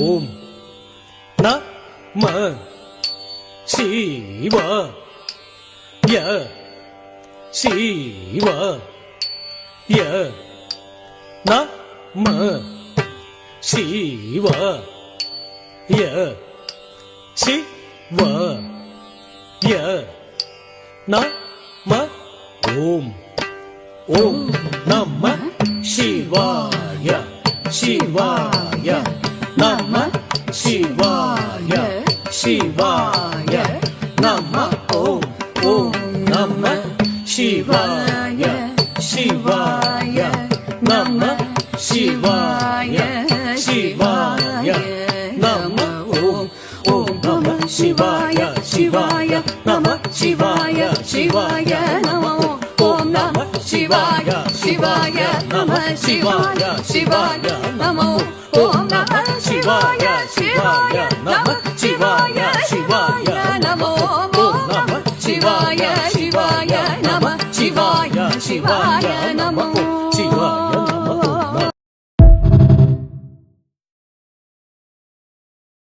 ஓம் நம சிவாய சிவாய நம சிவாய சிவாய நம ஓம் ஓம் நம சிவாய சிவாய நம சிவாய சிவாய நம ஓம் ஓம் நம சிவாய சிவாய நம சிவாய சிவாய நம ஓம் ஓம் நம சிவாய சிவாய நம சிவாய சிவாய நம ஓம் நம சிவாய சிவாய நம சிவாய சிவாய நம ஓம் நம சிவாய சிவாய நம சிவாய சிவாய நம ஓம் நம சிவாய சிவாய நம சிவாய சிவாய